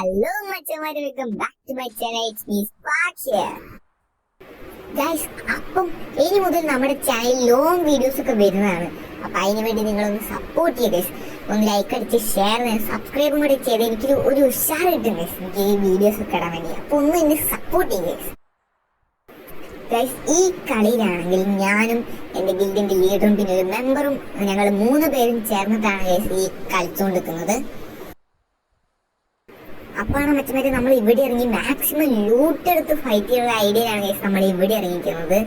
Hello മച്ചന്മാരെ, welcome back to my channel. It's me Spark here. Guys, അപ്പം ഇനി മുതൽ നമ്മുടെ ചാനലിൽ ലോങ് വീഡിയോസ് ഒക്കെ വരുന്നതാണ്. അപ്പൊ അതിനു വേണ്ടി നിങ്ങളൊന്ന് സപ്പോർട്ട് ചെയ്യുക ഗൈസ്. ഒന്ന് ലൈക്ക് അടിച്ച് ഷെയർ ചെയ്യാൻ സബ്സ്ക്രൈബും കൂടെ ചെയ്ത് എനിക്കൊരു ഉഷാർ കിട്ടും ഗൈസ്, എനിക്ക് ഈ വീഡിയോസ് ഒക്കെ ഇടാൻ വേണ്ടി. അപ്പൊ ഒന്ന് എന്നെ സപ്പോർട്ട് ചെയ്യുക ഗൈസ്. ഈ കളിയിലാണെങ്കിൽ ഞാനും എന്റെ ഗിൽഡിന്റെ ലീഡറും പിന്നെ ഒരു മെമ്പറും ഞങ്ങൾ 3 പേരും ചേർന്നിട്ടാണ് ഗൈസ് ഈ കളിച്ചുകൊണ്ടിരിക്കുന്നത്. അപ്പാണ് മറ്റേ നമ്മൾ ഇവിടെ ഇറങ്ങി മാക്സിമം ലൂട്ട് എടുത്ത് ഫൈറ്റ് ചെയ്യാനുള്ള ഐഡിയയിലാണ് ഗൈസ് നമ്മൾ ഇവിടെ ഇറങ്ങിയിരിക്കുന്നത്.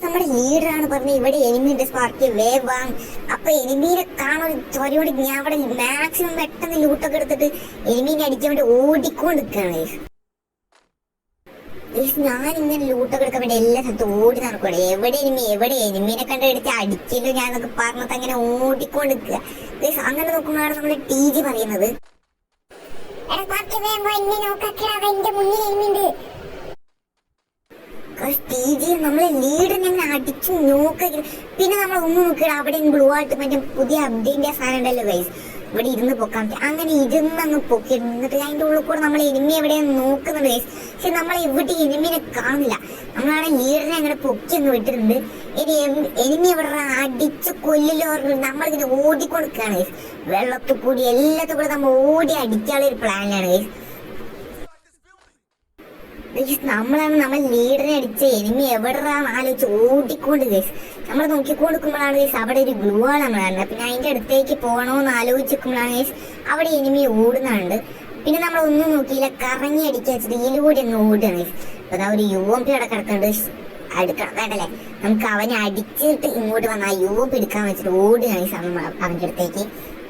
നമ്മുടെ ലീഡറാണ് പറഞ്ഞത് ഇവിടെ എനിമിന്റെ സ്പാർക്ക് വേവ് വാങ്. അപ്പൊ എനിമീനെ കാണാൻ തൊരയോടെ ഞാൻ അവിടെ മാക്സിമം പെട്ടെന്ന് ലൂട്ടൊക്കെ എടുത്തിട്ട് എനിമീനെ അടിക്കാൻ വേണ്ടി ഓടിക്കൊണ്ടിരിക്കുകയാണ്. ഞാനിങ്ങനെ ലൂട്ടൊക്കെ എടുക്കാൻ വേണ്ടി എല്ലാ സ്ഥലത്തും ഓടി നടക്കുകയാണ്. എവിടെ എനിമീനെ കണ്ടെടുത്ത് അടിക്കല്ലോ ഞാനൊക്കെ പറഞ്ഞിട്ട് അങ്ങനെ ഓടിക്കൊണ്ടിരിക്കുക. അങ്ങനെ നോക്കുമ്പോഴാണ് നമ്മള് TG പറയുന്നത്, TG നമ്മളെ ലീഡർ ഞങ്ങൾ അടിച്ചു നോക്കുക. പിന്നെ നമ്മൾ ഒന്ന് നോക്കുക, അവിടെ ബ്ലൂ ആയിട്ട് മറ്റേ പുതിയ അപ്ഡേറ്റിന്റെ സാധനം ഉണ്ടല്ലോ ഗൈസ്, ഇവിടെ ഇരുന്ന് പൊക്കാൻ പറ്റും. അങ്ങനെ ഇരുന്നങ്ങ് പൊക്കി എന്നിട്ട് അതിന്റെ ഉള്ളിൽ കൂടെ നമ്മൾ എനിമി എവിടെയാണ് നോക്കുന്നുണ്ട് ഗൈസ്. പക്ഷെ നമ്മൾ ഇവിടെ എനിമിനെ കാണുന്നില്ല. നമ്മളാണ് ലീഡറിനെ അങ്ങനെ പൊക്കി അങ്ങ് വിട്ടിട്ടുണ്ട്. ഇനി എനിമി എവിടെ അടിച്ച് കൊല്ലില്ലോ നമ്മളിങ്ങനെ ഓടിക്കൊടുക്കുകയാണ് ഗൈസ്. വെള്ളത്തിൽ കൂടി എല്ലാത്തും കൂടെ നമ്മൾ ഓടി അടിക്കാനുള്ള ഒരു പ്ലാനിലാണ് ഗൈസ്. നമ്മളാണ് നമ്മൾ ലീഡറിനെ അടിച്ച എനിമി എവിടെയാണ് ആലോചിച്ച് ഓടിക്കൊണ്ട് ഗൈസ്. നമ്മൾ നോക്കിക്കൊടുക്കുമ്പോഴാണ് ഗൈസ് അവിടെ ഒരു ഗ്ലൂ വാൾ നമ്മൾ കാണുന്നത്. പിന്നെ അതിന്റെ അടുത്തേക്ക് പോകണമെന്ന് ആലോചിക്കുമ്പോഴാണ് ഗൈസ് അവിടെ എനിമി ഓടുന്നുണ്ട്. പിന്നെ നമ്മൾ ഒന്നും നോക്കിയില്ല, കറങ്ങി അടിക്കാൻ വെച്ചിട്ട് ഇതിലൂടെ അങ്ങ് ഓടുകയാണ് ഗൈസ്. അപ്പൊ അതാ ഒരു UMP അവിടെ കിടക്കുന്നുണ്ട്, എടുക്കണം വേണ്ടല്ലേ. നമുക്ക് അവനെ അടിച്ചിട്ട് ഇങ്ങോട്ട് വന്ന് ആ UMP എടുക്കാൻ വെച്ചിട്ട് ഓടുകയാണ് ഗൈസ് അവന്റെ അടുത്തേക്ക്.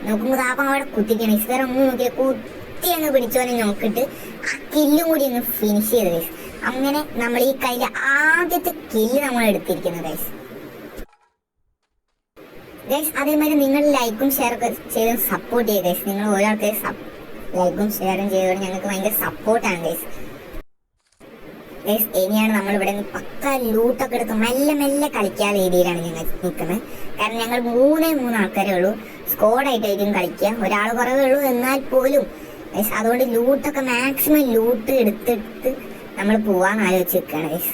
നോക്കുമ്പോൾ അപ്പം അവിടെ കുത്തിക്കാണ് ഗൈസ്. വേറെ ഒന്നും നോക്കിയാൽ കുത്തി അങ്ങ് പിടിച്ചോനെ നോക്കിയിട്ട് ആ കില്ലും കൂടി അങ്ങ് ഫിനിഷ് ചെയ്ത് ഗൈസ്. അങ്ങനെ നമ്മൾ ഈ കയ്യിലെ ആദ്യത്തെ കില്ല് നമ്മൾ എടുത്തിരിക്കുന്നത് ഗൈസ്. അതേമാതിരി നിങ്ങൾ ലൈക്കും ഷെയർ ഒക്കെ ചെയ്ത് സപ്പോർട്ട് ചെയ്യുക ഗൈസ്. നിങ്ങൾ ഒരാൾക്ക് ലൈക്കും ഷെയറും ചെയ്തോടെ ഞങ്ങൾക്ക് ഭയങ്കര സപ്പോർട്ടാണ് ഗൈസ്. ഇനിയാണ് നമ്മൾ ഇവിടെ നിന്ന് പക്ക ലൂട്ടൊക്കെ എടുത്ത് മെല്ലെ മെല്ലെ കളിക്കാത്ത രീതിയിലാണ് ഞങ്ങൾ നിൽക്കുന്നത്. കാരണം ഞങ്ങൾ 3 ആൾക്കാരേ ഉള്ളൂ, സ്ക്വാഡായിട്ടായിരിക്കും കളിക്കുക. ഒരാൾ കുറവേ ഉള്ളൂ എന്നാൽ പോലും അതുകൊണ്ട് ലൂട്ടൊക്കെ മാക്സിമം ലൂട്ട് എടുത്തിട്ട് നമ്മൾ പോവാന്ന് ആലോചിച്ച് നിൽക്കുകയാണ് ഗൈസ്.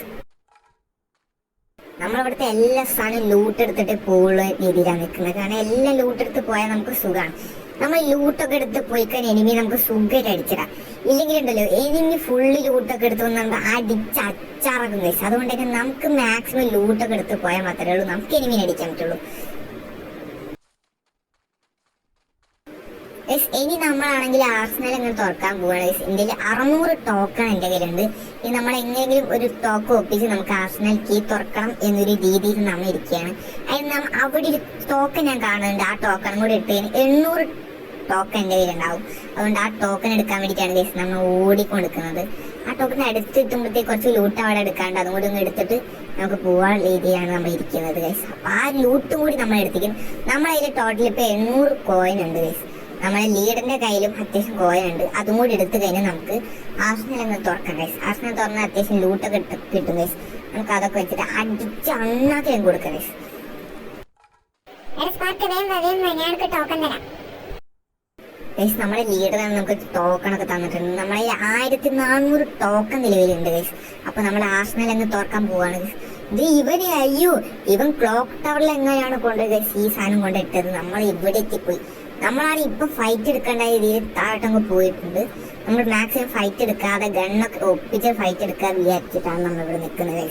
നമ്മളിവിടുത്തെ എല്ലാ സാധനവും ലൂട്ട് എടുത്തിട്ട് പോകുന്ന രീതിയിലാണ് നിൽക്കുന്നത്. കാരണം എല്ലാം ലൂട്ട് എടുത്ത് പോയാൽ നമുക്ക് സുഖമാണ്. നമ്മൾ ലൂട്ടൊക്കെ എടുത്ത് പോയി കഴിഞ്ഞാൽ എനിമി നമുക്ക് സുഖമായിട്ട് അടിച്ചിടാം. ഇല്ലെങ്കിൽ ഉണ്ടല്ലോ എനിമി ഫുള്ള് ലൂട്ടൊക്കെ എടുത്ത് വന്നാൽ അടിച്ച് അച്ചാറാക്കും ഗൈസ്. അതുകൊണ്ട് തന്നെ നമുക്ക് മാക്സിമം ലൂട്ടൊക്കെ എടുത്ത് പോയാൽ മാത്രമേ ഉള്ളൂ നമുക്ക് എനിമിനെ അടിക്കാൻ പറ്റുള്ളൂ. ഇനി നമ്മളാണെങ്കിൽ ആർസനൽ അങ്ങനെ തുറക്കാൻ പോവുകയാണ്. എൻ്റെ 600 ടോക്കൺ എൻ്റെ കയ്യിലുണ്ട്. ഇനി നമ്മൾ എങ്ങനെയെങ്കിലും ഒരു ടോക്കൺ ഒപ്പിച്ച് നമുക്ക് ആർസനൽ കീ തുറക്കണം എന്നൊരു രീതിയിൽ നമ്മൾ ഇരിക്കുകയാണ്. അതിന് അവിടെ ഒരു ടോക്കൺ ഞാൻ കാണുന്നുണ്ട്. ആ ടോക്കൺ കൂടി ഇട്ട് 800 ടോക്കൺ എൻ്റെ കയ്യിലുണ്ടാവും. അതുകൊണ്ട് ആ ടോക്കൺ എടുക്കാൻ വേണ്ടിയിട്ടാണ് ഗൈസ് നമ്മൾ ഓടിക്കൊടുക്കുന്നത്. ആ ടോക്കൺ എടുത്തെത്തുമ്പോഴത്തേക്ക് കുറച്ച് ലൂട്ട് അവിടെ എടുക്കാണ്ട് അതും കൂടി ഒന്ന് എടുത്തിട്ട് നമുക്ക് പോകാൻ രീതിയാണ് നമ്മൾ ഇരിക്കുന്നത് ഗൈസ്. അപ്പം ആ ലൂട്ടും കൂടി നമ്മൾ എടുത്തിരിക്കും. നമ്മളതിൽ ടോട്ടൽ ഇപ്പോൾ 800 കോയിൻ ഉണ്ട് ഗൈസ്. നമ്മളെ ലീഡറിന്റെ കയ്യിലും അത്യാവശ്യം കോയിൻ ഉണ്ട്. അതും കൂടി എടുത്തു കഴിഞ്ഞാൽ നമുക്ക് ആർസനൽ അങ്ങ് തുറക്കാം ഗൈസ്. ആർസനൽ തുറന്നാൽ അത്യാവശ്യം ലൂട്ടൊക്കെ കിട്ടും ഗൈസ്. നമുക്ക് അതൊക്കെ വെച്ചിട്ട് അടിച്ച് അണ്ണാക്കി ഞാൻ കൊടുക്കാം ഗൈസ്. നമ്മളെ ലീഡറാണ് നമുക്ക് ടോക്കണൊക്കെ തന്നിട്ടുണ്ട്. നമ്മളെ 1400 ടോക്കൺ നിലവിലുണ്ട് ഗൈസ്. അപ്പൊ നമ്മൾ ആർസനൽ അങ്ങ് തുറക്കാൻ പോവാണ് ഗൈസ്. ഇവന് ഇവൻ ക്ലോക്ക് ടവറിൽ എങ്ങനെയാണ് കൊണ്ടുപോയി ഗൈസ് ഈ സാധനം കൊണ്ടിട്ടത്. നമ്മൾ ഇവിടെ എത്തിപ്പോയി. നമ്മളാണ് ഇപ്പൊ ഫൈറ്റ് എടുക്കേണ്ട രീതിയിൽ താഴോട്ടങ്ങ് പോയിട്ടുണ്ട്. നമ്മൾ മാക്സിമം ഫൈറ്റ് എടുക്കാതെ ഗണ്ണൊക്കെ ഒപ്പിച്ച് ഫൈറ്റ് എടുക്കാതെ വിചാരിച്ചിട്ടാണ് നമ്മൾ ഇവിടെ നിൽക്കുന്നത്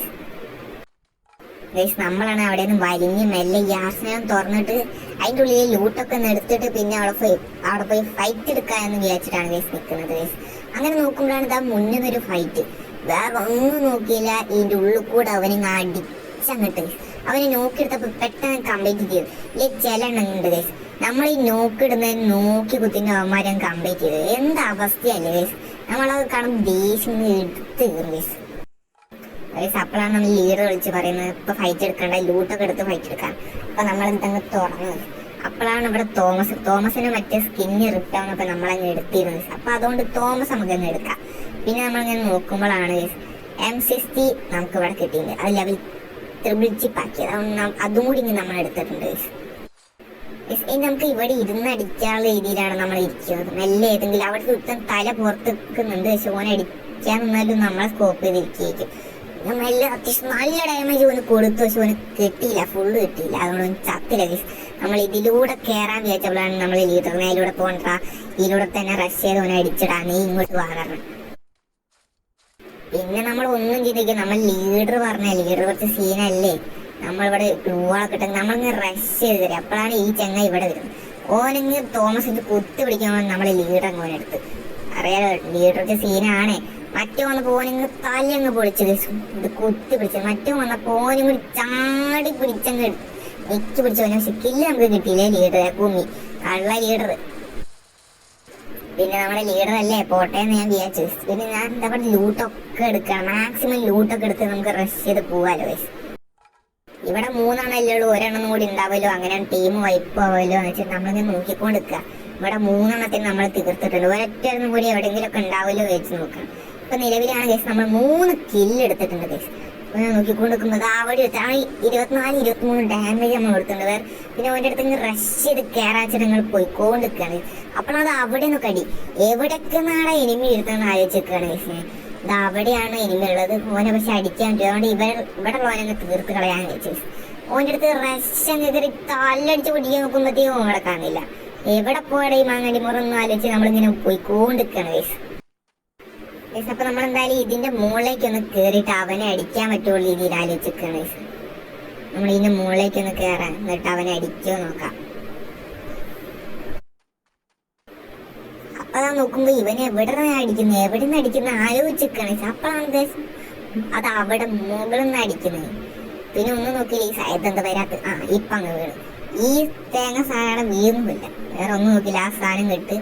ഗൈസ്. നമ്മളാണ് അവിടെ നിന്ന് വലിഞ്ഞ് മെല്ലെ ഈ ആർസനൽ തുറന്നിട്ട് അതിൻ്റെ ഉള്ളിൽ ലൂട്ടൊക്കെ എടുത്തിട്ട് പിന്നെ അവിടെ പോയി ഫൈറ്റ് എടുക്കാമെന്ന് വിചാരിച്ചിട്ടാണ് ഗൈസ് നിൽക്കുന്നത് ഗൈസ്. അങ്ങനെ നോക്കുമ്പോഴാണ് ഇതാ മുന്നിൽ നിന്നൊരു ഫൈറ്റ്. വേറെ ഒന്നും നോക്കിയില്ല, ഇതിൻ്റെ ഉള്ളിൽ കൂടെ അവനിങ്ങ് അടിച്ചങ്ങട്ട് അവനെ നോക്കിയെടുത്തപ്പോൾ പെട്ടെന്ന് കംപ്ലീറ്റ് ചെയ്തു. ചില എണ്ണുണ്ട് ഗൈസ്. നമ്മൾ ഈ നോക്കിടുന്നതിന് നോക്കി കുത്തിൻ്റെ അവന്മാരും കംപ്ലീറ്റ് ചെയ്തത്. എന്താ അവസ്ഥയല്ലേ ഗൈസ്. നമ്മളത് കാണുമ്പോൾ ദേഷ്യം എടുത്ത് കയറും ഗൈസ്. അപ്പോഴാണ് നമ്മൾ ലീഡർ വിളിച്ച് പറയുന്നത് ഇപ്പൊ ഫൈറ്റ് എടുക്കണ്ട, ലൂട്ടൊക്കെ എടുത്ത് ഫൈറ്റ് എടുക്കാം. അപ്പൊ നമ്മൾ എന്തങ്ങ് തുറന്നത്. അപ്പോഴാണ് ഇവിടെ തോമസിന് മറ്റേ സ്കിന്ന് റിട്ടാവുന്നപ്പോൾ നമ്മളങ്ങ് എടുത്തിരുന്നത്. അപ്പൊ അതുകൊണ്ട് തോമസ് നമുക്കങ്ങ് എടുക്കാം. പിന്നെ നമ്മളിങ്ങനെ നോക്കുമ്പോഴാണ് M60 നമുക്ക് ഇവിടെ കിട്ടിയിട്ടുണ്ട്. അത് ലെവൽ ത്രിബിൾ ചിപ്പ് ആക്കിയത്. അതും കൂടി ഇങ്ങനെ നമ്മൾ എടുത്തിട്ടുണ്ട്. നമുക്ക് ഇവിടെ ഇരുന്ന് അടിക്കാനുള്ള രീതിയിലാണ് നമ്മൾ ഇരിക്കുന്നത്. മെല്ലെ ഏതെങ്കിലും അവിടെ ചുറ്റും തല പുറത്തേക്കുന്നുണ്ട്. പക്ഷെ ഓനെ അടിക്കാൻ നിന്നാലും നമ്മളെ സ്കോപ്പ് ചെയ്തിരിക്കും. മെല്ലെ അത്യാവശ്യം നല്ല ഡാമേജ് ഓന് കൊടുത്തു. പക്ഷെ ഓന് കിട്ടിയില്ല, ഫുള്ള് കിട്ടിയില്ല. അതുകൊണ്ട് ഓന് ചത്തില്ല. നമ്മൾ ഇതിലൂടെ കയറാൻ വിചാരിച്ചപ്പോഴാണ് നമ്മൾ ലീഡറിനെ അതിലൂടെ പോകണ്ട, ഇതിലൂടെ തന്നെ റഷ് ചെയ്ത് ഓനെ അടിച്ചിടാ, നീ ഇങ്ങോട്ട് വാങ്ങണം. പിന്നെ നമ്മൾ ഒന്നും ചെയ്തിരിക്കും. നമ്മൾ ലീഡർ പറഞ്ഞ ലീഡർ കുറച്ച് സീനല്ലേ, നമ്മളിവിടെ ഗ്ലൂളൊക്കെ ഇട്ട് നമ്മളിങ്ങനെ റഷ് ചെയ്ത് തരും. അപ്പോഴാണ് ഈ ചെങ്ങ ഇവിടെ വരുന്നത്. ഓനിങ്ങ് തോമസ് ഇത് കുത്തി പിടിക്കാൻ നമ്മളെ ലീഡർ അങ്ങ് ഓനെടുത്ത്. അറിയാലോ ലീഡർക്ക് സീനാണ്. മറ്റോ വന്നപ്പോ ഓനിങ്ങ് തലങ്ങ് പൊളിച്ചത്, ഇത് കുത്തി പിടിച്ചത്. മറ്റോ വന്നപ്പോ ഓനിങ്ങ് ചാടി പിടിച്ചങ്ങ് നെക്കി പിടിച്ചു. പക്ഷെ കില്ല് നമുക്ക് കിട്ടിയില്ലേ, ലീഡറെ കുമ്മി കള്ള ലീഡർ. പിന്നെ നമ്മുടെ ലീഡർ അല്ലേ പോട്ടെ എന്ന് ഞാൻ വിചാരിച്ചു. പിന്നെ ഞാൻ എന്താ പറയുക ലൂട്ടൊക്കെ എടുക്കണം, മാക്സിമം ലൂട്ടൊക്കെ എടുത്ത് നമുക്ക് റഷ് ചെയ്ത് പോവാലോ. ഇവിടെ 3 എണ്ണല്ലേ ഉള്ളൂ, ഒരെണ്ണം കൂടി ഉണ്ടാവല്ലോ, അങ്ങനെയാണ് ടീം വൈപ്പ് ആവുമല്ലോ എന്ന് വെച്ചാൽ നമ്മളിങ്ങനെ നോക്കിക്കൊണ്ടിരിക്കുക. ഇവിടെ 3 എണ്ണത്തിന് നമ്മൾ തീർത്തിട്ടുണ്ട്, ഒരൊറ്റ എണ്ണം കൂടി എവിടെയെങ്കിലും ഒക്കെ ഉണ്ടാവല്ലോ വെച്ച് നോക്കണം. ഇപ്പൊ നിലവിലാണ് കേസ് നമ്മൾ 3 കില്ല് എടുത്തിട്ടുണ്ട് കേസ്. നോക്കിക്കൊണ്ടിരിക്കുമ്പോൾ അവിടെ 24-23 ഡാമേജ് നമ്മൾ കൊടുത്തിട്ടുണ്ട്. പിന്നെ അവൻ്റെ അടുത്ത് ഇങ്ങനെ റഷ് ചെയ്ത് കയറാച്ചിട്ട് നിങ്ങൾ പോയിക്കൊണ്ടിരിക്കുകയാണ്. അപ്പോഴത് അവിടെ നിന്ന് കടി എവിടൊക്കെ നാളെ എനിമി എടുത്തെന്ന് ആലോചിക്കുകയാണ് കേസ്. ഇത് അവിടെയാണ് എനിമി ഉള്ളത്. ഓനെ പക്ഷെ അടിക്കാൻ പറ്റും. അതുകൊണ്ട് ഇവിടെ ഉള്ളവനെ തീർത്ത് കളയാൻ വെച്ചു. ഓൻ്റെ അടുത്ത് റഷ് അങ്ങ് കയറി തല്ലടിച്ച് പിടിക്കാൻ നോക്കുമ്പോഴത്തേക്കും അവിടെ കാണില്ല. എവിടെ പോയടെ ഈ മാങ്ങാടി മുറൊന്നും ആലോചിച്ച് നമ്മളിങ്ങനെ പോയിക്കൊണ്ടിരിക്കുകയാണ് കേസ്. അപ്പൊ നമ്മൾ എന്തായാലും ഇതിന്റെ മുകളിലേക്ക് ഒന്ന് കേറിയിട്ട് അവനെ അടിക്കാൻ പറ്റുള്ള രീതിയിൽ ആലോചിക്കുകയാണ്. നമ്മൾ ഇതിന്റെ മുകളിലേക്ക് ഒന്ന് കയറാൻ, എന്നിട്ട് അവനെ അടിക്കോ നോക്കാം. അപ്പൊ നോക്കുമ്പോ ഇവനെ എവിടെ നിന്ന് അടിക്കുന്ന ആലോചിക്കുകയാണ്. അപ്പോഴാണ് അത് അവിടെ മുകളിൽ നിന്ന് അടിക്കുന്നത്. പിന്നെ ഒന്നും നോക്കിയില്ല, ഈ സായത്ത് എന്താ വരാത്ത ഇപ്പൊ അങ്ങ് വീണ്. ഈ തേങ്ങ സാധനം വീഴുന്നില്ല, വേറെ ഒന്നും നോക്കില്ല. ആ സാധനം കെട്ട്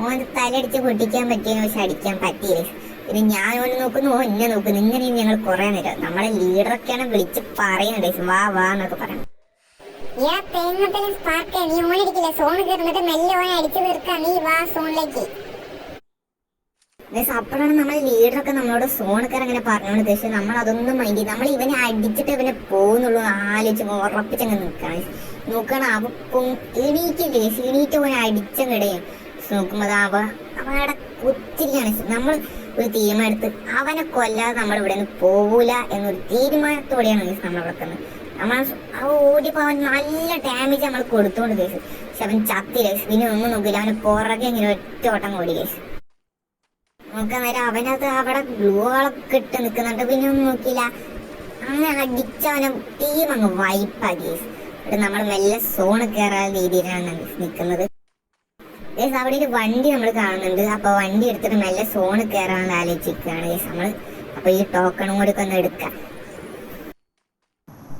ഓന് തലടിച്ച് പൊട്ടിക്കാൻ പറ്റിയെന്ന് പക്ഷെ അടിക്കാൻ പറ്റിയില്ല. പിന്നെ ഞാൻ ഓന് നോക്കുന്നു, എന്നെ നോക്കുന്നു. ഇങ്ങനെ ഞങ്ങൾ കുറെ നേരം നമ്മളെ ലീഡറൊക്കെയാണ് വിളിച്ച് പറയുന്നുണ്ട് വാ വാ എന്നൊക്കെ പറയണം. അപ്പോഴാണ് നമ്മളെ ലീഡറൊക്കെ നമ്മളോട് സോണക്കാർ അങ്ങനെ പറഞ്ഞോണ്ട്. പക്ഷെ നമ്മൾ അതൊന്നും മൈൻഡ് ചെയ്ത് നമ്മൾ ഇവനെ അടിച്ചിട്ട് ഇവനെ പോകുന്നുള്ളൂ ഉറപ്പിച്ചങ്ങ് നോക്കണം. അവപ്പം എണീറ്റില്ലേ, എണീറ്റ് പോയി അടിച്ചങ്ങിടയും നോക്കുമ്പോ അവിടെ കുത്തിരിക്കാണ്. നമ്മൾ ഒരു തീരുമാനമെടുത്ത് അവനെ കൊല്ലാതെ നമ്മൾ ഇവിടെ നിന്ന് പോകൂല എന്നൊരു തീരുമാനത്തോടെയാണ് നമ്മൾ വെക്കുന്നത്. നമ്മൾ ഓടിപ്പോവാൻ നല്ല ഡാമേജ് നമ്മൾ കൊടുത്തോണ്ട് കേസ്. പക്ഷെ അവൻ ചത്തില്ല. പിന്നെ ഒന്നും നോക്കില്ല, അവന് പുറകെ ഇങ്ങനെ ഒറ്റ ഓട്ടം ഓടി കേസ്. നോക്കാൻ നേരം അവനത് അവിടെ ഗ്ലൂകളൊക്കെ ഇട്ട് നിൽക്കുന്നുണ്ട്. പിന്നെ ഒന്നും നോക്കിയില്ല, അങ്ങനെ അടിച്ചവനെ ടീം അങ്ങ് വൈപ്പാക്കി കേസ്. ഇവിടെ നമ്മൾ മെല്ലെ സോണ് കയറാൻ രീതിയിലാണ് നിൽക്കുന്നത്. അവിടെ ഒരു വണ്ടി നമ്മൾ കാണുന്നുണ്ട്. അപ്പൊ വണ്ടി എടുത്തിട്ട് മെല്ലെ സോണ് കയറാൻ ആലോചിക്കുകയാണ് നമ്മൾ. അപ്പൊ ഈ ടോക്കണും കൂടി ഒന്ന് എടുക്കാം.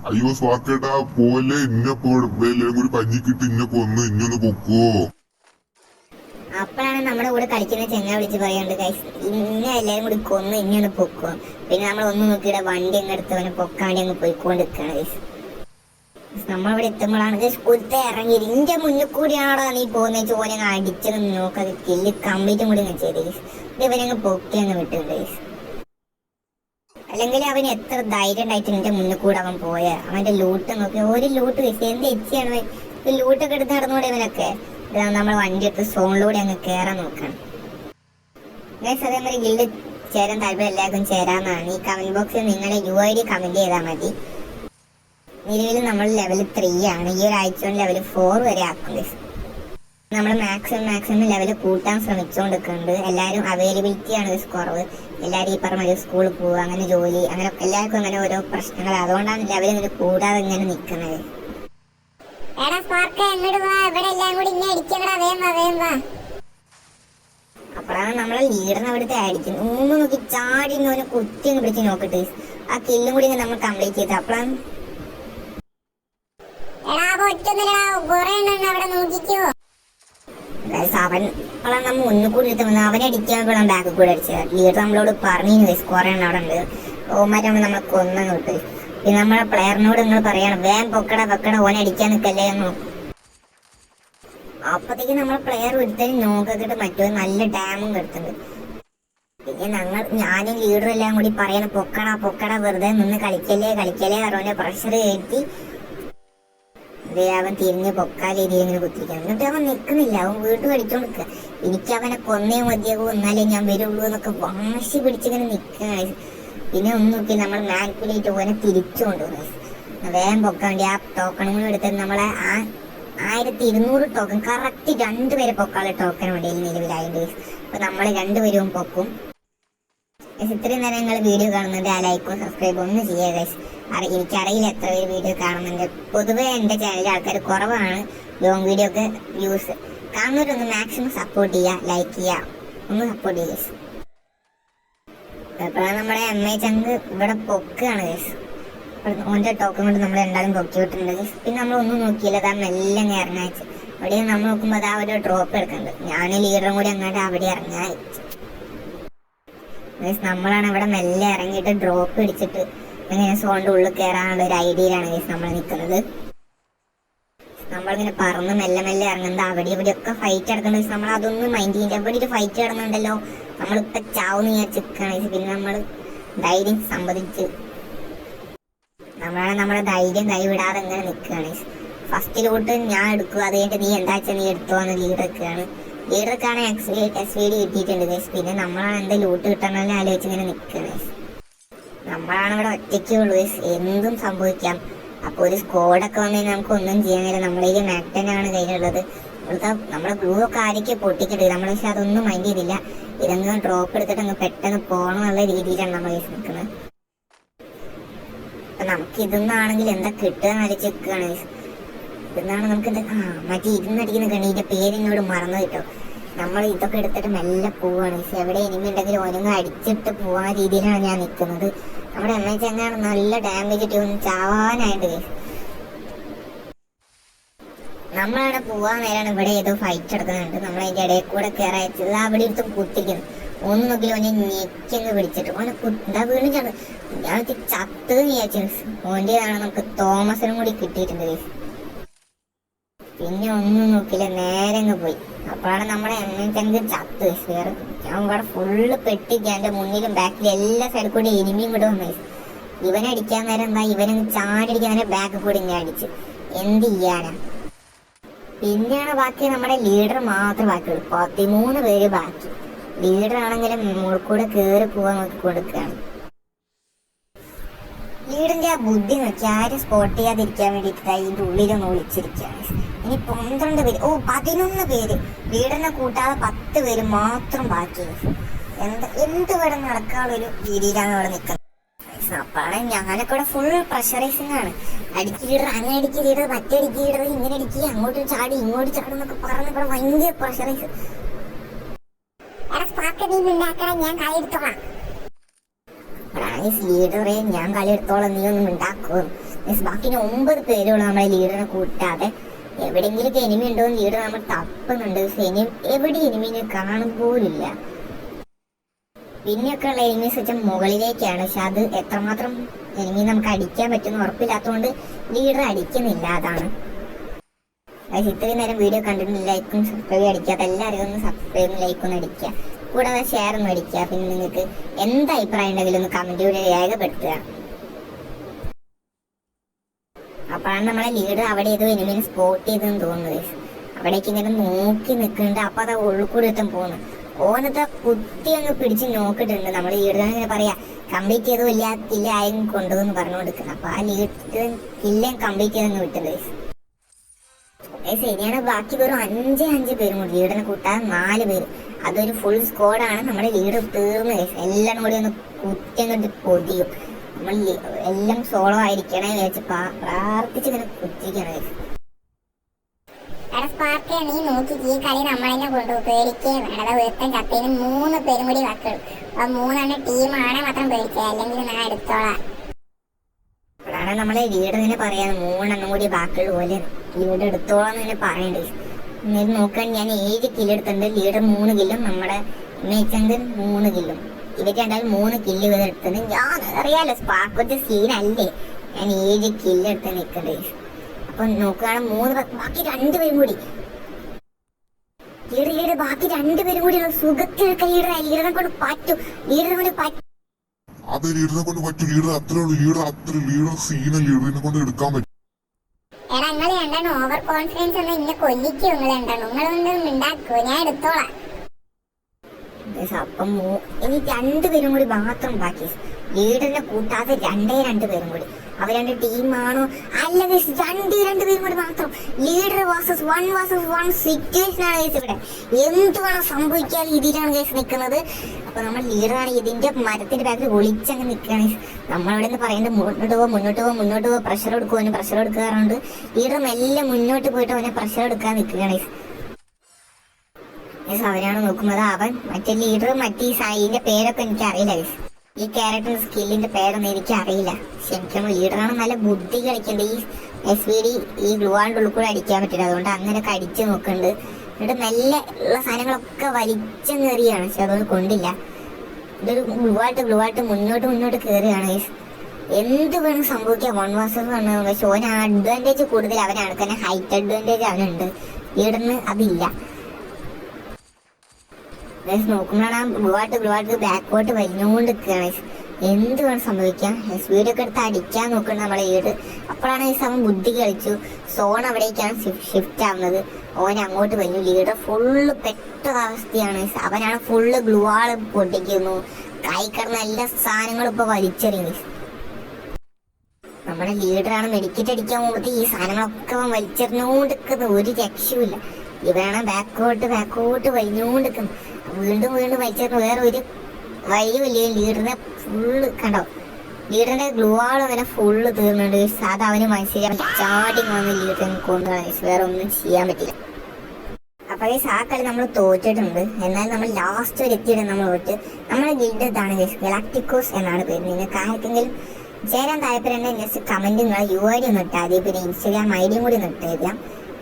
അയ്യോ സ്വാക്കേട്ടാ പോലെ കൂടി പഞ്ഞിക്കിട്ട് ഇന്നെ കൊന്ന് ഇന്നൊന്ന് പൊക്കോ. അപ്പോഴാണ് നമ്മുടെ കൂടെ കളിക്കുന്ന ചെങ്ങ വിളിച്ച് പറയാണ്ട് ഗൈസ് ഇന്നെ എല്ലാരും കൂടി കൊന്ന് ഇന്നൊന്ന് പൊക്കോ. പിന്നെ നമ്മൾ ഒന്നും നോക്കിയിട്ട് വണ്ടി അങ്ങ് എടുത്തവനെ പൊക്കാണ്ടി അങ്ങ് പോയിക്കൊണ്ടിരിക്കുകയാണ് ഗൈസ്. നമ്മളിവിടെ എത്തുമ്പോഴാണ് കുത്തെ ഇറങ്ങി ഇന്റെ മുന്നിൽ കൂടിയാണോ നീ പോകുന്ന ചോനെ അടിച്ചത് നോക്കാതെ കില്ല് കംപ്ലീറ്റും കൂടി ഞാൻ ചെയ്ത് ഇവനങ്ങ് പൊക്കി അങ്ങ് വിട്ടിട്ടുണ്ട്. അല്ലെങ്കിൽ അവന് എത്ര ധൈര്യം ഉണ്ടായിട്ട് എന്റെ മുന്നിൽ കൂടെ അവൻ പോയ അവന്റെ ലൂട്ട് നോക്കി ഒരു ലൂട്ട് എന്ത് എച്ചിയാണ് ലൂട്ടൊക്കെ എടുത്ത് നടന്നുകൂടെ ഇവനൊക്കെ. നമ്മൾ വണ്ടി എടുത്ത് സോണിലൂടെ അങ്ങ് കയറാൻ നോക്കണം. അതേമാതിരി ഗിൽഡ് ചേരാൻ താല്പര്യം എല്ലാവർക്കും ചേരാന്നാണ്. ഈ കമന്റ് ബോക്സിൽ നിങ്ങളെ UID കമന്റ് ചെയ്താൽ മതി. നിലവിൽ നമ്മൾ ലെവൽ 3 ആണ്. ഈ ഒരാഴ്ച കൊണ്ട് ലെവൽ 4 വരെ ആക്കും. നമ്മൾ മാക്സിമം ലെവൽ കൂട്ടാൻ ശ്രമിച്ചുകൊണ്ടിരിക്കുന്നുണ്ട്. എല്ലാവരും അവൈലബിലിറ്റി ആണ് കുറവ്. എല്ലാവരും ഈ പറഞ്ഞ സ്കൂളിൽ പോവുക, അങ്ങനെ ജോലി, അങ്ങനെ എല്ലാവർക്കും അങ്ങനെ ഓരോ പ്രശ്നങ്ങൾ. അതുകൊണ്ടാണ് ലെവൽ ഇങ്ങനെ കൂടാതെ ഇങ്ങനെ നിൽക്കുന്നത്. അപ്പോഴാണ് നമ്മളെ ലീഡറിനെ അവിടുത്തെ അടിക്കുന്നത്. ഒന്നും നോക്കി ചാടി ഓനെ കുത്തി ഒന്ന് പിടിച്ച് നോക്കിട്ട് ആ കില്ലും കൂടി നമ്മൾ കംപ്ലീറ്റ് ചെയ്ത്. അപ്പോഴാണ് അവൻ നമ്മൾ ഒന്നും കൂടി എടുത്ത് അവനെ അടിക്കാൻ ബാക്കിൽ കൂടെ അടിച്ചത്. ലീഡർ നമ്മളോട് പറഞ്ഞു കുറെ എണ്ണം അവിടെ ഉണ്ട്, ഓമാരാണ് നമ്മളെ കൊന്നു വിട്ട്. പിന്നെ നമ്മളെ പ്ലെയറിനോട് നിങ്ങൾ പറയണം വേഗം പൊക്കട ഓനെ അടിക്കാൻ നിൽക്കല്ലേ എന്ന്. അപ്പത്തേക്ക് നമ്മളെ പ്ലെയർ ഒരുത്തരും നോക്കിട്ട് മറ്റോ നല്ല ഡാമും കിടത്തുന്നുണ്ട്. പിന്നെ ഞാനും ലീഡറും എല്ലാം കൂടി പറയണം പൊക്കട വെറുതെ നിന്ന് കളിക്കല്ലേ പറഞ്ഞ പ്രഷർ കയറ്റി അവൻ തിരിഞ്ഞ് പൊക്കാ രീതിയിൽ ഇങ്ങനെ കുത്തിരിക്കണം. എന്നിട്ട് അവൻ നിൽക്കുന്നില്ല, അവൻ വീണ്ടും അടിച്ചോണ്ടിരിക്കുക. എനിക്ക് അവനെ കൊന്നേ മതിയാകൂ, എന്നാലേ ഞാൻ വരുള്ളൂ എന്നൊക്കെ വാശി പിടിച്ചിങ്ങനെ നിൽക്കുകയാണ്. പിന്നെ ഒന്നും നമ്മൾ മാനിപ്പുലേറ്റ് അവനെ തിരിച്ചു കൊണ്ടുപോകുന്നത്. വേഗം പൊക്കാൻ വേണ്ടി ആ ടോക്കണും കൂടി എടുത്തത് നമ്മളെ ആ 1200 ടോക്കൺ കറക്റ്റ് 2 പേരെ പൊക്കാനുള്ള ടോക്കൺ വേണ്ടി നിലവിലായിട്ട്. അപ്പൊ നമ്മൾ 2 പേരും പൊക്കും. ഇത്രയും നേരം നിങ്ങൾ വീഡിയോ കാണുന്നുണ്ട്, ആ ലൈക്കും സബ്സ്ക്രൈബും ഒന്ന് ചെയ്യുക ഗൈസ്. എനിക്കറിയില്ല എത്ര പേര് വീഡിയോ കാണുന്നുണ്ട്. പൊതുവെ എൻ്റെ ചാനലിൽ ആൾക്കാർ കുറവാണ്. ലോങ് വീഡിയോ ഒക്കെ വ്യൂസ് കാണുന്നവരൊന്ന് മാക്സിമം സപ്പോർട്ട് ചെയ്യുക, ലൈക്ക് ചെയ്യുക, ഒന്ന് സപ്പോർട്ട് ചെയ്യുക ഗൈസ്. അപ്പോഴാണ് നമ്മുടെ MA ചങ്ക് ഇവിടെ പൊക്കുകയാണ് ഗൈസ്. ഓൻ്റെ ടോക്കൺ കൊണ്ട് നമ്മൾ എന്തായാലും പൊക്കി വിട്ടിട്ടുണ്ട് ഗൈസ്. പിന്നെ നമ്മളൊന്നും നോക്കിയില്ല, അതാ മെല്ലെ അങ്ങ് ഇറങ്ങാച്ച്. അവിടെ നമ്മൾ നോക്കുമ്പോൾ അതാ ഒരു ഡ്രോപ്പ് എടുക്കുന്നുണ്ട്. ഞാൻ ലീഡറും കൂടി അങ്ങോട്ട് അവിടെ ഇറങ്ങാൻ. നമ്മളാണ് ഇവിടെ മെല്ലെ ഇറങ്ങിയിട്ട് ഡ്രോപ്പ് പിടിച്ചിട്ട് ഇങ്ങനെ സോണിന്റെ ഉള്ളിൽ കയറാനുള്ള ഒരു ഐഡിയയിലാണ് നമ്മൾ നിൽക്കുന്നത്. നമ്മളിങ്ങനെ പറന്ന് മെല്ലെ ഇറങ്ങുന്നത്. അവിടെ ഇവിടെയൊക്കെ ഫൈറ്റ് നടക്കുന്നത്. നമ്മൾ അതൊന്നും മൈൻഡ് ചെയ്യില്ല. എവിടെ ഒരു ഫൈറ്റ് നടന്നുണ്ടല്ലോ, നമ്മളിപ്പോ ചാവുന്ന് വിചാരിച്ചിരിക്കുകയാണ്. പിന്നെ നമ്മൾ ധൈര്യം സമ്മതിച്ച് നമ്മുടെ ധൈര്യം കൈവിടാതെ ഇങ്ങനെ നിൽക്കുകയാണ്. ഫസ്റ്റിലോട്ട് ഞാൻ എടുക്കുക, അത് കഴിഞ്ഞിട്ട് നീ എന്താ വെച്ചാൽ നീ എടുത്തോ എന്ന് ലീഡറൊക്കെയാണ്. ലീഡർക്കാണ് SVD കിട്ടിയിട്ടുണ്ട് ഗൈസ്. പിന്നെ നമ്മളാണ് എന്താ ലൂട്ട് കിട്ടണമെന്ന് ആലോചിച്ച് ഇങ്ങനെ നിൽക്കുകയാണ്. നമ്മളാണ് ഇവിടെ ഒറ്റയ്ക്കുള്ളൂ ഗൈസ്, എന്തും സംഭവിക്കാം. അപ്പോൾ ഒരു സ്കോഡൊക്കെ വന്നു നമുക്ക് ഒന്നും ചെയ്യാൻ കഴിയില്ല. നമ്മളെ മാക്ടനാണ് കയ്യിലുള്ളത്. നമ്മളെ ഗ്ലൂ ഒക്കെ ആരൊക്കെ പൊട്ടിച്ചിട്ട് നമ്മൾ പക്ഷെ അതൊന്നും മൈൻഡ് ചെയ്തില്ല. ഇതങ്ങ് ഡ്രോപ്പ് എടുത്തിട്ട് അങ്ങ് പെട്ടെന്ന് പോകണം എന്നുള്ള രീതിയിലാണ് നമ്മൾ ഗൈസ് നിൽക്കുന്നത്. അപ്പൊ നമുക്ക് ഇതൊന്നാണെങ്കിൽ എന്താ കിട്ടുക ആലോചിച്ച് നിൽക്കുകയാണ് ഗൈസ്. ഇതെന്നാണ് നമുക്ക് എന്താ മറ്റേ ഇരുന്നടിക്കുന്ന കണീന്റെ പേരിനോട് മറന്നു കിട്ടോ. നമ്മൾ ഇതൊക്കെ എടുത്തിട്ട് മെല്ലെ പോവാണ്. എവിടെ ഇനിമി ഉണ്ടെങ്കിലും ഓനങ്ങ് അടിച്ചിട്ട് പോവാൻ രീതിയിലാണ് ഞാൻ നിൽക്കുന്നത്. നമ്മുടെ MA ചങ്ങാണ് നല്ല ഡാമേജ് ഇട്ട് ഒന്ന് ചാവാനായിട്ട്. നമ്മളവിടെ പോവാൻ നേരാണ് ഇവിടെ ഏതോ ഫൈറ്റ് എടുക്കുന്നുണ്ട്. നമ്മളതിന്റെ ഇടയിൽ കൂടെ കയറാച്ചത് അവിടെ എടുത്ത് കുത്തിക്കുന്നു. ഒന്ന് നോക്കില്ല ഓനെ ഞെക്കങ്ങ് പിടിച്ചിട്ട് ഓനെ എന്താ വീണ്ടും ചാണ്. ഞാൻ ചത്ത് വിചാരിച്ചു. ഓൻ്റെതാണ് നമുക്ക് തോമസിനും കൂടി കിട്ടിയിട്ടുണ്ട്. പിന്നെ ഒന്നും നോക്കില്ല, നേരെ അങ്ങ് പോയി. അപ്പോഴാണ് നമ്മുടെ MA ചങ്ക് ചത്ത്. വേറെ ഞാൻ ഇവിടെ ഫുള്ള് പെട്ടിക്ക്. എൻ്റെ മുന്നിലും ബാക്കിലും എല്ലാ സൈഡിൽ കൂടി എനിമിയും കൂടെ വന്നു. ഇവനടിക്കാൻ നേരം എന്താ ഇവനങ്ങ് ചാടിടിക്കാൻ നേരം ബാക്ക് കൂടി ഇങ്ങനെ അടിച്ച് എന്ത് ചെയ്യാനാ. പിന്നെയാണ് ബാക്കി നമ്മുടെ ലീഡർ മാത്രം ബാക്കിയുള്ളൂ. 13 പേര് ബാക്കി. ലീഡർ ആണെങ്കിലും മുകളിൽ കൂടെ കയറി പോകാൻ നോക്കി കൊടുക്കുകയാണ്. ലീഡറിന്റെ ആ ബുദ്ധി നോക്കി ആരും സ്പോട്ട് ചെയ്യാതിരിക്കാൻ വേണ്ടിയിട്ട് അതിൻ്റെ ഉള്ളിലൊന്ന് ഒളിച്ചിരിക്കുകയാണ്. ഇനി 12 പേര് 11 പേര് ലീഡറിനെ കൂട്ടാതെ 10 പേര് മാത്രം ബാക്കി. എന്ത് ഇവിടെ നടക്കാനുള്ളൊരു രീതിയിലാണ് ഇവിടെ നിൽക്കുന്നത്. അപ്പാണ് ഞാനൊക്കെ ഇവിടെ ഫുൾ പ്രഷറൈസിംഗ് ആണ്. അടിക്ക് ലീഡർ, അങ്ങനെ അടിക്ക് ലീഡർ, മറ്റേ അടിക്ക് ലീഡർ, ഇങ്ങനെ അടിക്കുക, അങ്ങോട്ട് ചാടി ഇങ്ങോട്ട് ചാടും എന്നൊക്കെ പറഞ്ഞ് ഇവിടെ ഭയങ്കര പ്രഷറൈസ്. ഞാൻ കളി എടുത്തോളാം ലീഡറെ, ഞാൻ കളി എടുത്തോളാം, നീ ഒന്നും ഉണ്ടാക്കും. ബാക്കി 9 പേരുള്ളൂ നമ്മളെ ലീഡറിനെ കൂട്ടാതെ. എവിടെയെങ്കിലും എനിമി ഉണ്ടോ എന്ന് ലീഡർ നമ്മൾ തപ്പുന്നുണ്ട്. എവിടെ എനിമിനെ കാണും പോലില്ല. പിന്നെയൊക്കെ ഉള്ള എനിമീസ് വെച്ചാൽ മുകളിലേക്കാണ്. പക്ഷെ അത് എത്രമാത്രം എനിമി നമുക്ക് അടിക്കാൻ പറ്റുമെന്ന് ഉറപ്പില്ലാത്തതുകൊണ്ട് ലീഡർ അടിക്കുന്നില്ല. അതാണ് ഇത്രയും നേരം വീഡിയോ കണ്ടിട്ട് ലൈക്കും സബ്സ്ക്രൈബ് അടിക്കാത്ത എല്ലാവരും ഒന്ന് സബ്സ്ക്രൈബും ലൈക്കൊന്നും അടിക്കുക, കൂടാതെ ഷെയർ ഒന്നും അടിക്കുക. പിന്നെ നിങ്ങൾക്ക് എന്ത് അഭിപ്രായം ഉണ്ടെങ്കിലും ഒന്ന് കമന്റിലൂടെ രേഖപ്പെടുത്തുക. അപ്പോഴാണ് നമ്മളെ ലീഡർ അവിടെ ഏതോ എനിമിനെ സ്പോട്ട് ചെയ്തെന്ന് തോന്നുന്നത്. അവിടേക്ക് ഇങ്ങനെ നോക്കി നിൽക്കുന്നുണ്ട്. അപ്പൊ അത് ഉള്ളിക്കൂടി എത്തും പോകുന്നു. ഓനത്തെ കുത്തി അങ്ങ് പിടിച്ച് നോക്കിയിട്ടുണ്ട്. നമ്മൾ ലീഡർ ഇങ്ങനെ പറയാ കംപ്ലീറ്റ് ചെയ്തോ ഇല്ല ആയും കൊണ്ടുവന്ന് പറഞ്ഞു കൊടുക്കുന്നത്. അപ്പൊ ആ ലീഡർ കില്ലേം കംപ്ലീറ്റ് ചെയ്തങ്ങ് വിട്ടത്. ശരിയാണ്. ബാക്കി വെറും 5 പേരും കൂടി ലീഡറിനെ കൂട്ടാൻ 4 പേര്. അതൊരു ഫുൾ സ്ക്വാഡാണ്. നമ്മുടെ ലീഡർ തീർന്ന് എല്ലാം കൂടി ഒന്ന് കുത്തി അങ്ങോട്ട് പൊതിയും. നമ്മൾ എല്ലാം സോളോ ആയിരിക്കണേ വെച്ച് പ്രാർത്ഥിച്ച് ഇങ്ങനെ കുത്തിരിക്കണേ. നീ നോക്കി ഈ കളി നമ്മളെന്നെ കൊണ്ടു പേടിക്കേ വേണത്. ഒരുത്തൻ ചത്തേന് 3 പേരും കൂടി വാക്കുള്ളൂ. അപ്പൊ 3 ടീമാണ് മാത്രം പേടിക്കുക, അല്ലെങ്കിൽ ഞാൻ എടുത്തോളാം. അപ്പോഴാണ് നമ്മളെ ലീഡർ ഇങ്ങനെ പറയാൻ 3 കൂടി ബാക്കിയുള്ള പോലെ ലീഡർ എടുത്തോളാന്ന് ഇങ്ങനെ പറയണ്ടേ. ഇങ്ങനെ നോക്കാൻ ഞാൻ 7 കില്ല് എടുത്തിട്ടുണ്ട്. ലീഡർ 3 കില്ലും നമ്മുടെ മേച്ചങ്കൻ 3 കില്ലും. ഇവർക്ക് രണ്ടാലും 3 കില്ല് വീതം എടുത്തത്. ഞാൻ അറിയാലോ സ്പാർക്ക് സീനല്ലേ, ഞാൻ 7 കില്ല് എടുത്ത് നിൽക്കണ്ടേ. അപ്പൊ നോക്കുകയാണ് 3 ബാക്കി 2 പേരും കൂടി ലീഡർ ബാക്കി രണ്ടുപേരും കൂടി സുഖത്തിനൊക്കെ ലീഡറെ കൊണ്ട് പറ്റും. അത് ലീഡറിനെ കൊണ്ട് പറ്റും. ലീഡർ അത്രേ ഉള്ളൂ. ലീഡർ സീന ലീഡറിനെ കൊണ്ട് എടുക്കാൻ പറ്റും. എടാ നിങ്ങൾ രണ്ടാണ് ഓവർ കോൺഫിഡൻസ് എന്ന് ഇന്നെ കൊല്ലിക്കോ. നിങ്ങൾ രണ്ടാണ് നിങ്ങളൊന്നും ഉണ്ടാക്കോ, ഞാൻ എടുത്തോളാം. അപ്പം ഇനി രണ്ടുപേരും കൂടി മാത്രം ബാക്കി. ലീഡറിനെ കൂട്ടാതെ രണ്ടു പേരും കൂടി. അവർ രണ്ട് ടീമാണോ? അല്ല ഗൈസ്, രണ്ടുപേരും കൂടി മാത്രം. ലീഡർ വേഴ്സസ് വൺ സിറ്റുവേഷൻ ആണ് ഗൈസ്. ഇവിടെ എന്തുവാണോ സംഭവിക്കാതെ ഇതിലാണ് ഗൈസ് നിൽക്കുന്നത്. അപ്പൊ നമ്മൾ ലീഡറാണ് ഇതിന്റെ മരത്തിന്റെ ബാക്കിൽ ഒളിച്ചങ്ങ് നിൽക്കുകയാണ്. നമ്മളിവിടെ നിന്ന് പറയുന്നത് മുന്നോട്ട് പോ പ്രഷർ കൊടുക്കാറുണ്ട്. ലീഡർ മെല്ലെ മുന്നോട്ട് പോയിട്ട് അവനെ പ്രഷർ എടുക്കാൻ നിൽക്കുകയാണ്. അവനാണ് നോക്കുന്നത്. അവൻ മറ്റേ ലീഡർ മറ്റേ ഇതിന്റെ പേരൊക്കെ എനിക്ക് അറിയില്ല. ഈ ക്യാരക്ടർ സ്കില്ലിന്റെ പേരൊന്നും എനിക്ക് അറിയില്ല. ശരിക്കും ലീഡറാണ് നല്ല ബുദ്ധി കളിക്കേണ്ടത്. ഈ SVD ഈ ഗ്ലൂവാളിന്റെ ഉള്ളിൽ കൂടെ അടിക്കാൻ പറ്റില്ല. അതുകൊണ്ട് അങ്ങനെയൊക്കെ അടിച്ചു നോക്കുന്നുണ്ട്. എന്നിട്ട് മെല്ലെ ഉള്ള സാധനങ്ങളൊക്കെ വലിച്ചെറിയാണ്. പക്ഷെ അതൊന്നും കൊണ്ടില്ല. ഇതൊരു ഗ്ലൂവായിട്ട് മുന്നോട്ട് കയറുകയാണ്. എന്ത് വേണം സംഭവിക്കാം. 1 vs 1. പക്ഷെ ഓന് അഡ്വാൻറ്റേജ് കൂടുതൽ അവനാണ്. കാരണം ഹൈറ്റ് അഡ്വാൻറ്റേജ് അവനുണ്ട്. ലീഡറിന് അതില്ല. നോക്കുമ്പോഴാണ് ഗ്ലൂവായിട്ട് ബാക്കോട്ട് വലിഞ്ഞുകൊണ്ട് നിൽക്കുകയാണ്. എന്ത് വേണം സംഭവിക്കാം. SVD ഒക്കെ എടുത്ത് അടിക്കാൻ നോക്കണം നമ്മളെ ലീഡ്. അപ്പോഴാണ് ഈ സമയം ബുദ്ധി കളിച്ചു. സോൺ അവിടേക്കാണ് ഷിഫ്റ്റ് ആവുന്നത്. ഓൻ അങ്ങോട്ട് വലിഞ്ഞു. ലീഡർ ഫുള്ള് പെട്ട അവസ്ഥയാണ്. അവനാണ് ഫുള്ള് ഗ്ലൂവാള് പൊട്ടിക്കുന്നു. കൈക്കടന്ന എല്ലാ സാധനങ്ങളും ഇപ്പൊ വലിച്ചെറിയുന്നു. നമ്മുടെ ലീഡറാണ് മെഡിക്കറ്റ് അടിക്കാൻ പോകുമ്പോൾ ഈ സാധനങ്ങളൊക്കെ അവൻ വലിച്ചെറിഞ്ഞുകൊണ്ടിരിക്കുന്നത്. ഒരു രക്ഷയുമില്ല. ഇവരാണ് ബാക്കോട്ട് വലിഞ്ഞുകൊണ്ടിരിക്കുന്നത്. വീണ്ടും വലിച്ചെറിഞ്ഞ് വേറെ ഒരു വഴിയുമില്ല. ലീഡറിനെ ഫുള്ള് കണ്ടോ. ലീഡറിന്റെ ഗ്ലൂവാൾ അവനെ ഫുള്ള് തീർന്നുണ്ട്. സാധാ അവന് മനസ്സിലാൻ ചാടി വന്ന് ലീഡറിനെ കൊണ്ടുപോകാൻ വേറെ ഒന്നും ചെയ്യാൻ പറ്റില്ല. അപ്പൊ ആ കളി നമ്മൾ തോറ്റിട്ടുണ്ട്. എന്നാൽ നമ്മൾ ലാസ്റ്റ് വരെ എത്തിയിട്ട് നമ്മൾ തോറ്റ്. നമ്മുടെ ഗിൽഡ് ഇതാണ് ഗലാക്ടിക്കോസ് എന്നാണ് പേര്. നിങ്ങൾക്ക് ആർക്കെങ്കിലും ചേരാൻ താല്പര്യം ജസ്റ്റ് കമന്റ് UID ഒന്ന് ഇട്ടാൽ മതി. പിന്നെ Instagram ID കൂടി ഒന്ന് ഇട്ടേക്കാം.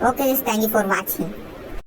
Okay, thank you for watching.